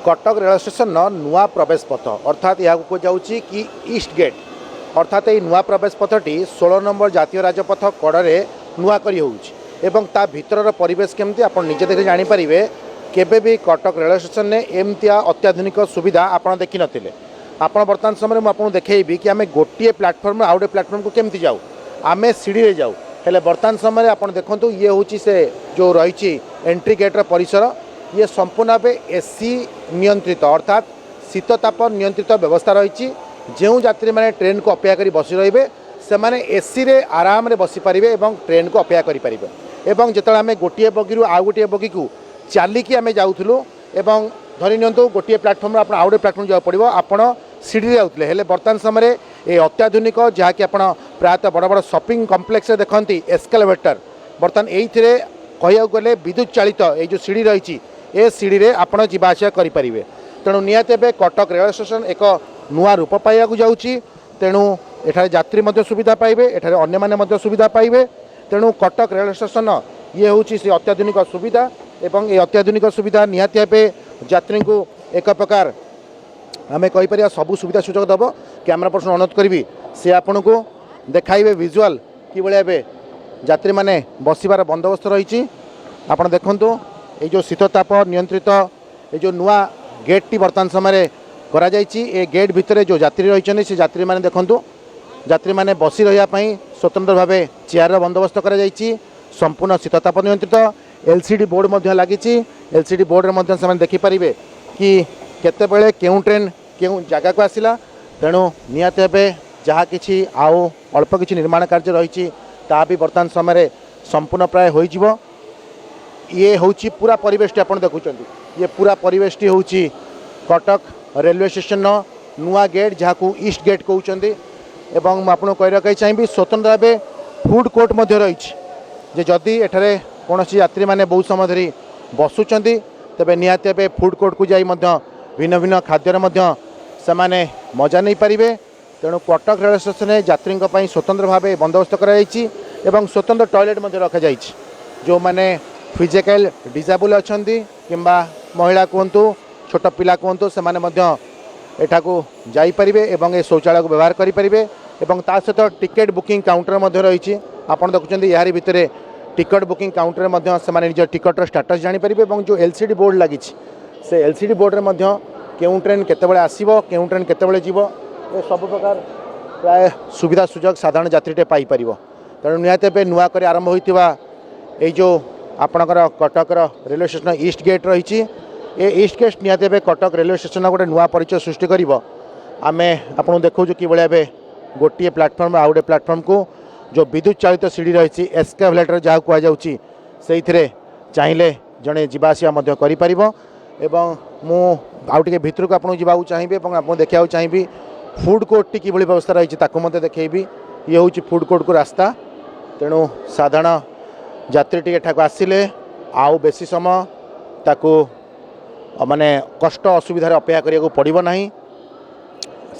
Cuttack rail station नुआ प्रवेश पथ अर्थात यहाँ जाऊँगी कि ईस्ट गेट अर्थात ये नुआ प्रवेश पथटी 16 नंबर जातीय राजपथ कड़े नुआ करी होउछि ता भितर परिवेश केमती आप निजे देखे जानीपारे केबे भी कटक रेल स्टेशन ने एमतिया अत्याधुनिक सुविधा आपड़ देखी नथिले। आपण बर्तमान समय मुझे देखी कि आम गोटे प्लाटफर्म आउ गए प्लाटफर्म को केमती जाऊ आम सीढ़ी रे जाऊ हेले बर्तमान समय आप देखु ये हूँ से जो रही एंट्री गेट्र परिसर ये संपूर्ण भाव एसी नियंत्रित अर्थात शीतताप नियंत्रित व्यवस्था रही जो यात्री मैंने ट्रेन को अपेक्षा कर बसी रे से मैंने एसी रे आराम रे बसी पारे और ट्रेन को अपेक्षा करें जो आम गोटे बगी आउ गोटे बगी को चलिकी आम जाऊँ धरी नियंतु गोटे प्लाटफर्म आप आउ गए प्लाटफर्म जाओ पड़ो आपड़ सीढ़ी जाऊे हेले बर्तमान समय ये अत्याधुनिक जहाँकि आप प्रायतः बड़ बड़ शॉपिंग कॉम्प्लेक्स देखते एस्केलेटर बर्तमान ये कह गले विद्युत चालित ये जो सीढ़ी रही ए सीढ़ी रे आपण जावास करें तेणु निहाती कटक रेल स्टेशन एक नुआ रूप पाइबा जाऊँगी तेणु एठारे यात्री सुविधा पाइबे एठारे अन्य माने सुविधा पाइबे तेणु कटक रेल स्टेशन ये हूँ से अत्याधुनिक सुविधा एवं ये अत्याधुनिक सुविधा निहाती यात्री को एक प्रकार आम कहीपर सबू सुविधा सुजोग दब कैमेरा पर्सन अनुरोध करी सी आपन को देखाइबे विजुआल कि भाई यात्री मैंने बसबार बंदोबस्त रही आप देखु ये जो शीतताप नियंत्रित ये जो नुआ गेट टी बर्तमान समय करा ए गेट भितर जो यात्री रही से यात्री मैंने देखु यात्री मैंने बसी रही स्वतंत्र भाव चेयर बंदोबस्त करा संपूर्ण शीतताप नियंत्रित एलसीडी बोर्ड लगी एलसीडी बोर्ड से देखिपारे कि केतेबेले केउं ट्रेन केउं जगह को आसिला तेणु निहाती भाव जहाँ कि आउ अल्प किसी निर्माण कार्य रही ता भी बर्तमान समय संपूर्ण प्राय हो ये हूँ पूरा परिवेश आप देखुं ये पूरा परिवेश हूँ कटक रेलवे स्टेशन नुआ गेट जहाँ को ईस्ट गेट कहते एवं आपको कह रखा चाहिए स्वतंत्र भाव फूड कोर्ट रही जदि एठारे कौन यात्री मैंने बहुत समय धरी बसुँच तेरे निहाती भाव फूड कोर्ट को जाई भिन्न भिन्न खाद्यर से मजा नहीं पारे तेणु कटक रेल स्टेशन यात्री स्वतंत्र भाव बंदोबस्त कराई स्वतंत्र टॉयलेट रखा जाए जो मैंने फिजिकल डिसेबल अच्छा कि महिला कहतु छोट पिला कहतु से एठा को जापरें और ये शौचालय को व्यवहार करेंगे ता सहित टिकेट बुकिंग काउंटर रही आप देखुं यार भितर टिकट बुकिंग काउंटर से निज टिकटर स्टाटस जानीपारे और जो एलसीडी बोर्ड लगी से एलसीडी बोर्ड में केउं ट्रेन केतेबेले आसीबो केउं ट्रेन केतेबेले जीवो ये सब प्रकार प्राय सुविधा सुजोग साधारण यात्रीटे पाइपर तेणु निहाती नुआ कर आरंभ होता ये जो आपणकर Cuttack railway station east gate रही ये ईस्ट गेट निहाती कटक रेलवे स्टेशन गोटे नुआ परिचय सृष्टि कर आम आपको देखो कि भाई गोटे प्लाटफर्म आउ गए प्लाटफर्म को जो विद्युत चालित सीढ़ी रही एस्केलेटर जहाँ कहुच्छी से चाहिए जड़े जावासिया कर एवं मु आउ टे भितर को आपको जावाक चाहिए और आपको देखा चाहिए फूड कोर्ट टी कि व्यवस्था रही देखी ये हूँ फूड कोर्ट को रास्ता तेणु साधारण यात्री टी एठा आसिले आउ बेसी समय ताकू माने कष्ट असुविधार अपेक्षा करिया को पड़िबो नाही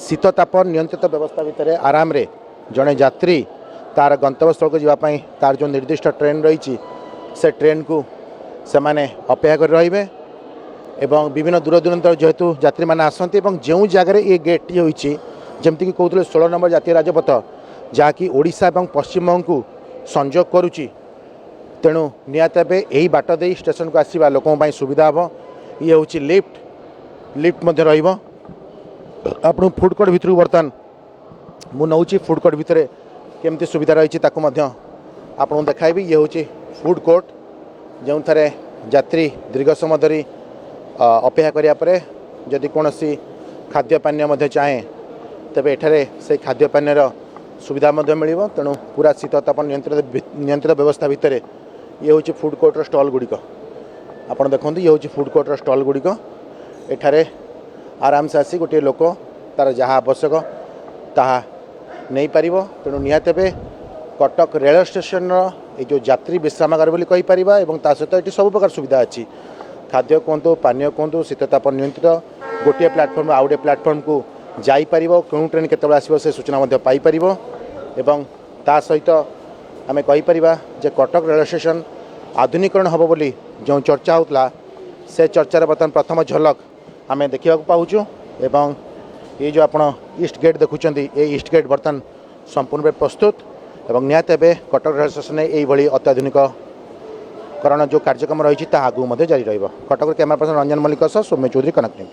शीतताप नियंत्रित व्यवस्था भितर आराम रे जड़े यात्री तार गंतव्य स्थल को जावाई तार जो निर्दिष्ट ट्रेन रही से ट्रेन को से माने अपेक्षा कर रहिबे एवं विभिन्न दूर दूरांतर जेहेतु यात्री मैंने आसती जो जगार ये गेट होती जमीक कहते 16 नंबर जातीय राजपथ जहाँकि ओडिशा और पश्चिमबंग को संजोग करुच्ची तेणु निहाती भाव यही बाट दे स्टेशन को आसवा लोकों सुविधा हम ये हूँ लिफ्ट आप फूड कोर्ट भितर बर्तमान मुझे फूड कोर्ट भितर केमती सुविधा रही आपको देखाइबी ये हूँ फूड कोर्ट जो थे यात्री दीर्घ समय धरी अपेक्षा करिया परे जदि कौन सी खाद्य पानीय चाहे तेरे एठारे से खाद्य पानीय सुविधा मिल तेणु पूरा शीतताप नियंत्रित व्यवस्था भितर ये हूँ फूड कोर्टर स्टल गुड़िक आप देखते ये हूँ फूड कोर्टर स्टल गुड़िक एठारे आराम से आसी गोटे लोक तार जहाँ आवश्यक ताहा नहीं पार तेणु निहाती कटक रेल स्टेशन ये जो यात्री विश्रामागार बोली कही पारिबा एवं ता सहित ये सब प्रकार सुविधा अच्छी खाद्य कहतु पानीय कहतु शीतताप नियंत्रित गोटे प्लाटफर्म आउ गए प्लाटफर्म को जापर क्यों ट्रेन केतबेले आसो से सूचना पाइपर एवं ता सहित आम कहीपर जे कटक रेल स्टेशन आधुनिकरण हम बोली जो चर्चा होता से चर्चार बर्तमान प्रथम झलक आम देखा पाऊँ एवं ये जो आप ईस्ट गेट देखुं ये ईस्ट गेट बर्तमान संपूर्ण भाव प्रस्तुत एवं निहत कटक रेल स्टेशन ये अत्याधुनिक करण जो कार्यक्रम रही आगू जारी रहा कटक कैमरा पर्सन रंजन मल्लिक सौम्य चौधरी कनक न्यूज।